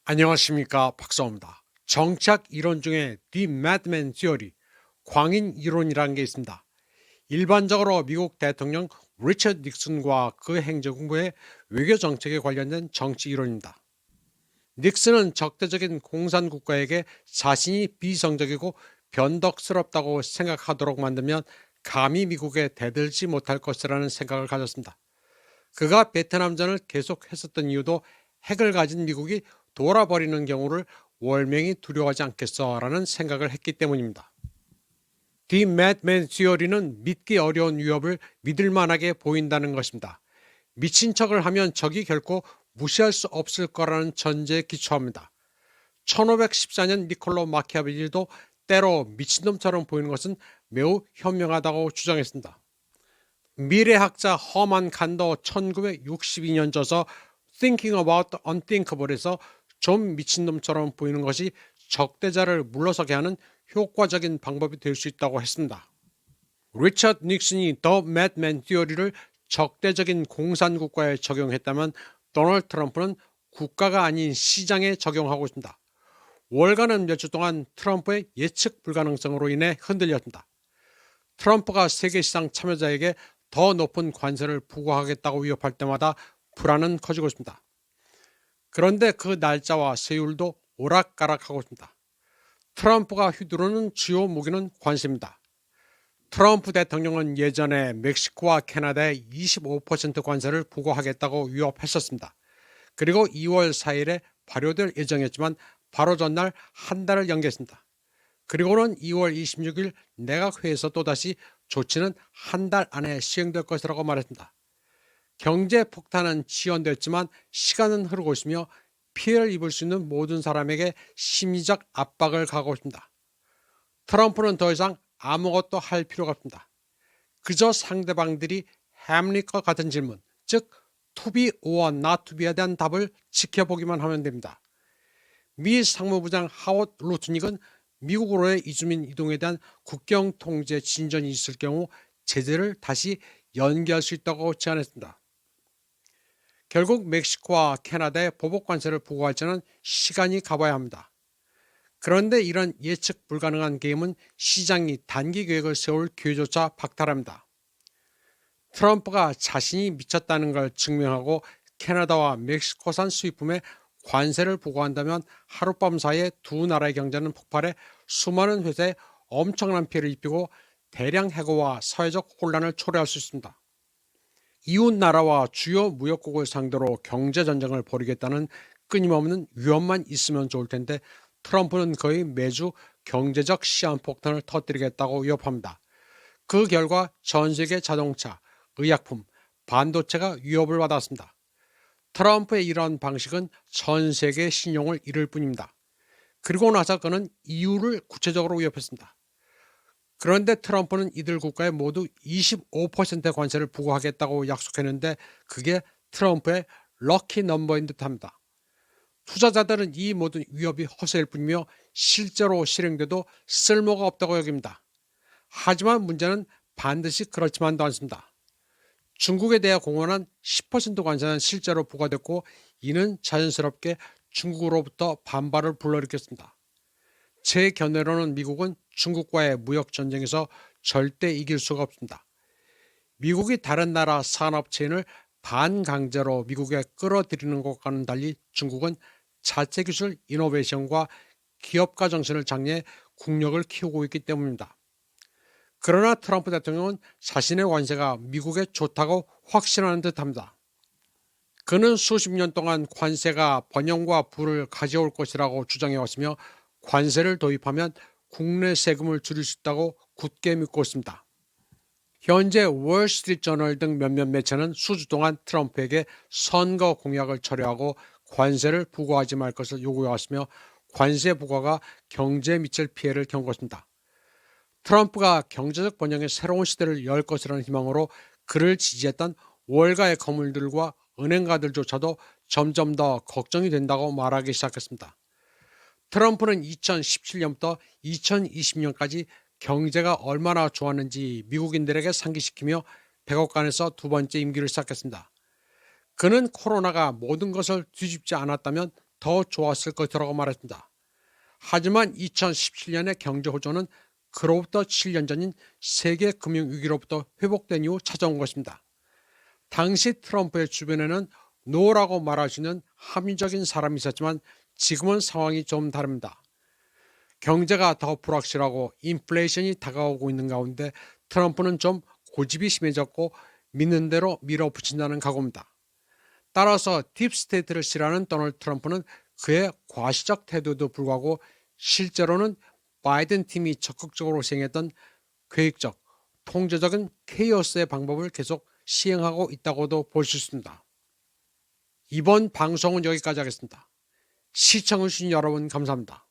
안녕하십니까, 박사입니다. 정치학 이론 중에 The Madman Theory, 광인 이론이라는 게 있습니다. 일반적으로 미국 대통령 리처드 닉슨과 그 행정부의 외교 정책에 관련된 정치 이론입니다. 닉슨은 적대적인 공산국가에게 자신이 비성적이고 변덕스럽다고 생각하도록 만들면 감히 미국에 대들지 못할 것이라는 생각을 가졌습니다. 그가 베트남전을 계속했었던 이유도 핵을 가진 미국이 돌아버리는 경우를 월명히 두려워하지 않겠어라는 생각을 했기 때문입니다. The Madman Theory는 믿기 어려운 위협을 믿을 만하게 보인다는 것입니다. 미친 척을 하면 적이 결코 무시할 수 없을 거라는 전제에 기초합니다. 1514년 니콜로 마키아벨리도 때로 미친놈처럼 보이는 것은 매우 현명하다고 주장했습니다. 미래학자 허만 칸더 1962년 저서 Thinking About the Unthinkable에서 좀 미친놈처럼 보이는 것이 적대자를 물러서게 하는 효과적인 방법이 될 수 있다고 했습니다. 리처드 닉슨이 The Madman Theory를 적대적인 공산국가에 적용했다면 도널드 트럼프는 국가가 아닌 시장에 적용하고 있습니다. 월간은 몇 주 동안 트럼프의 예측 불가능성으로 인해 흔들렸습니다. 트럼프가 세계시장 참여자에게 더 높은 관세를 부과하겠다고 위협할 때마다 불안은 커지고 있습니다. 그런데 그 날짜와 세율도 오락가락하고 있습니다. 트럼프가 휘두르는 주요 무기는 관세입니다. 트럼프 대통령은 예전에 멕시코와 캐나다에 25% 관세를 부과하겠다고 위협했었습니다. 그리고 2월 4일에 발효될 예정이었지만 바로 전날 한 달을 연기했습니다. 그리고는 2월 26일 내각회의에서 또다시 조치는 한 달 안에 시행될 것이라고 말했습니다. 경제 폭탄은 지연됐지만 시간은 흐르고 있으며 피해를 입을 수 있는 모든 사람에게 심리적 압박을 가하고 있습니다. 트럼프는 더 이상 아무것도 할 필요가 없습니다. 그저 상대방들이 햄릿과 같은 질문, 즉 to be or not to be에 대한 답을 지켜보기만 하면 됩니다. 미 상무부장 하워드 루트닉은 미국으로의 이주민 이동에 대한 국경 통제 진전이 있을 경우 제재를 다시 연기할 수 있다고 제안했습니다. 결국 멕시코와 캐나다에 보복 관세를 부과할지는 시간이 가봐야 합니다. 그런데 이런 예측 불가능한 게임은 시장이 단기 계획을 세울 기회조차 박탈합니다. 트럼프가 자신이 미쳤다는 걸 증명하고 캐나다와 멕시코산 수입품에 관세를 부과한다면 하룻밤 사이에 두 나라의 경제는 폭발해 수많은 회사에 엄청난 피해를 입히고 대량 해고와 사회적 혼란을 초래할 수 있습니다. 이웃 나라와 주요 무역국을 상대로 경제전쟁을 벌이겠다는 끊임없는 위협만 있으면 좋을 텐데 트럼프는 거의 매주 경제적 시한폭탄을 터뜨리겠다고 위협합니다. 그 결과 전 세계 자동차, 의약품, 반도체가 위협을 받았습니다. 트럼프의 이런 방식은 전 세계 신용을 잃을 뿐입니다. 그리고 나서 그는 EU를 구체적으로 위협했습니다. 그런데 트럼프는 이들 국가에 모두 25%의 관세를 부과하겠다고 약속했는데 그게 트럼프의 럭키 넘버인 듯합니다. 투자자들은 이 모든 위협이 허세일 뿐이며 실제로 실행돼도 쓸모가 없다고 여깁니다. 하지만 문제는 반드시 그렇지만도 않습니다. 중국에 대해 공언한 10% 관세는 실제로 부과됐고 이는 자연스럽게 중국으로부터 반발을 불러일으켰습니다. 제 견해로는 미국은 중국과의 무역 전쟁에서 절대 이길 수가 없습니다. 미국이 다른 나라 산업 체인을 반강제로 미국에 끌어들이는 것과는 달리 중국은 자체 기술 이노베이션과 기업가 정신을 장려해 국력을 키우고 있기 때문입니다. 그러나 트럼프 대통령은 자신의 관세가 미국에 좋다고 확신하는 듯합니다. 그는 수십 년 동안 관세가 번영과 부를 가져올 것이라고 주장해왔으며 관세를 도입하면 국내 세금을 줄일 수 있다고 굳게 믿고 있습니다. 현재 월스트리트저널 등 몇몇 매체는 수주 동안 트럼프에게 선거 공약을 철회하고 관세를 부과하지 말 것을 요구해왔으며 관세 부과가 경제에 미칠 피해를 경고했습니다. 트럼프가 경제적 번영의 새로운 시대를 열 것이라는 희망으로 그를 지지했던 월가의 거물들과 은행가들조차도 점점 더 걱정이 된다고 말하기 시작했습니다. 트럼프는 2017년부터 2020년까지 경제가 얼마나 좋았는지 미국인들에게 상기시키며 백악관에서 두 번째 임기를 시작했습니다. 그는 코로나가 모든 것을 뒤집지 않았다면 더 좋았을 것이라고 말했습니다. 하지만 2017년의 경제 호조는 그로부터 7년 전인 세계 금융위기로부터 회복된 이후 찾아온 것입니다. 당시 트럼프의 주변에는 노라고 말할 수 있는 합리적인 사람이 있었지만 지금은 상황이 좀 다릅니다. 경제가 더 불확실하고 인플레이션이 다가오고 있는 가운데 트럼프는 좀 고집이 심해졌고 믿는 대로 밀어붙인다는 각오입니다. 따라서 딥스테이트를 싫어하는 도널드 트럼프는 그의 과시적 태도에도 불구하고 실제로는 바이든 팀이 적극적으로 시행했던 계획적, 통제적인 케이오스의 방법을 계속 시행하고 있다고도 볼 수 있습니다. 이번 방송은 여기까지 하겠습니다. 시청해주신 여러분 감사합니다.